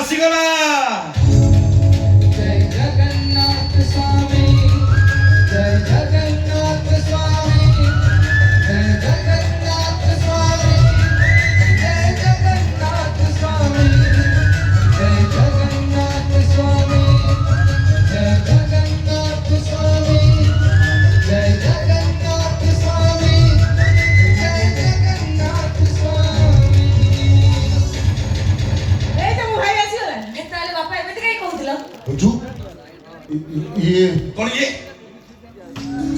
ଆସିଗଲା। जय जगन्नाथ स्वामी, जय जगन्नाथ स्वामी, जय जगन्नाथ स्वामी, जय जगन्नाथ स्वामी, जय जगन्नाथ स्वामी, जय जगन्नाथ स्वामी, जय जगन्नाथ स्वामी, जय जगन्नाथ स्वामी। ए तो मो भाई आसीगला ए ताले बापा एबे काई कहउथिला तू ये କଣ ଇଏ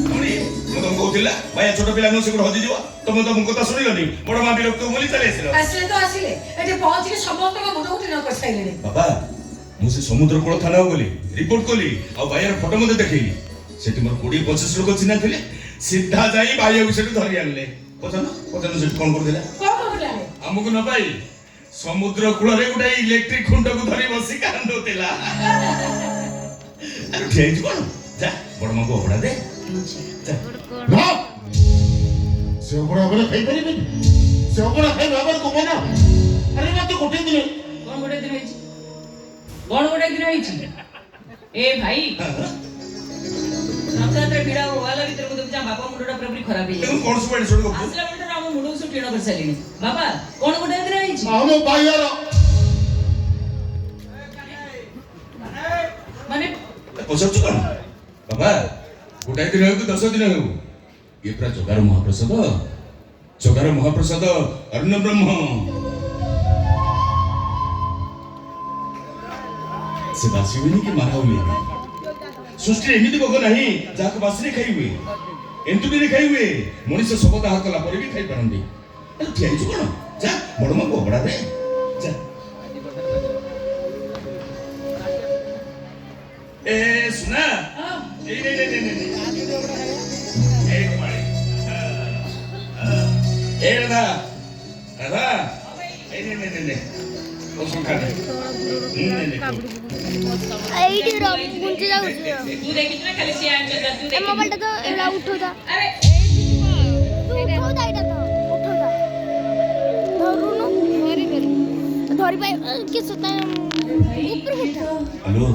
କଣ ଇଏ ମୁଁ ତମକୁ କହୁଥିଲା ଭାଇ ଛୋଟ ପିଲା ନୁହଁ ସେ ଗୋଟେ ହଜିଯିବ ତମେ ତ ମୋ କଥା ଶୁଣିଲନି ବଡ ମା ବିରକ୍ତ ବୋଲି ଚାଲି ଆସିଲ। ଆସିଲେ ତ ଆସିଲେ ଏଠି ପହଞ୍ଚିକି ସମସ୍ତଙ୍କ ମୁଣ୍ଡ ଉଠି ନ କରିସାଇଲେଣି। ବାବା ମୁଁ ସେ ସମୁଦ୍ର କୂଳ ଥାନାକୁ ଗଲି ରିପୋର୍ଟ କଲି ଆଉ ଭାଇର ଫଟୋ ମଧ୍ୟ ଦେଖେଇଲି ସେଠି ମୋର 20-25 ଲୋକ ଚିହ୍ନା ଥିଲେ ସିଧା ଯାଇ ଭାଇକୁ ସେଠୁ ଧରି ଆଣିଲେ। ପଚାରୁନ ସେଠି କଣ କରୁଥିଲା କଣ କହିଲା ଆମକୁ ନ ପାଇ ସମୁଦ୍ର କୂଳରେ ଗୋଟେ ଇଲେକ୍ଟ୍ରିକ ଖୁଣ୍ଟକୁ ଧରି ବସି କାନ୍ଦୁଥିଲା। ଆରେ ଠିଆ ହେଇଛୁ କଣ ଯା ବଡ ମାଙ୍କୁ ଅବଢା ଦେ ନା ସେ ଅବଢା ଅବଢା ଖାଇପାରିବେନି ସେ ଅବଢା ଖାଇ ବାବାର ଗୋବନ ଆରେ ନା ତୁ ଗୋଟେ ଦିନ କଣ ଗୋଟେ ଦିନ ହେଇଛି କଣ ଗୋଟେ ଦିନ ହେଇଛି ଏ ଭାଇ ରଥଯାତ୍ରା ଭିଡା ହବାଲା ଭିତରେ ମୁଁ ଦେଖୁଛି ବାପା ମୁଣ୍ଡଟା ପୁରା ଖରାପ ହେଇଯାଇଛି। ତେଣୁ କଣ ସବୁ ଏଠି ଶୁଣିବ ଆସିଲା ବେଳେ ଆମ ମୁଣ୍ଡକୁ ସବୁ ଟିଣ କରିସାରିଲେଣି। ବାପା କଣ ଗୋଟେ ଦିନ ହେଇଛି ଆମ ଭାଇର ମାନେ ପଚାରୁଛୁ କଣ ବାବା ଗୋଟାଏ ଦିନ ହେଉ କି 10 ଦିନ ହେଉ ଇଏ ପୁରା ଜଗାର ମହାପ୍ରସାଦ ଅର୍ଣ୍ଣ ବ୍ରହ୍ମ ସେ ବାସି ହୁଏନି କି ମାରା ହୁଏନି ସୃଷ୍ଟିରେ ଏମିତି ଭୋଗ ନାହିଁ ଯାହାକୁ ବାସିରେ ଖାଇ ହୁଏ ଏନ୍ତୁଡ଼ିରେ ଖାଇ ହୁଏ ମଣିଷ ଶବ ଦାହ କଲା ପରେ ବି ଖାଇପାରନ୍ତି। ଠିଆ ହେଇଛୁ କଣ ଯା ବଡ ମାଙ୍କୁ ଅବଢା ଦେ ଯା। ए सुना ए राधा राधा नहीं वो सुखा नहीं এইটি গুঞ্জে যাও तू देखिस ना खाली से आंचल तू এ देख মোবাইলটা তো এলা উঠোদা अरे উঠোদা এটা তো উঠোদা ধরুন ধরি পাই কি সুতা উপরে উঠা हेलो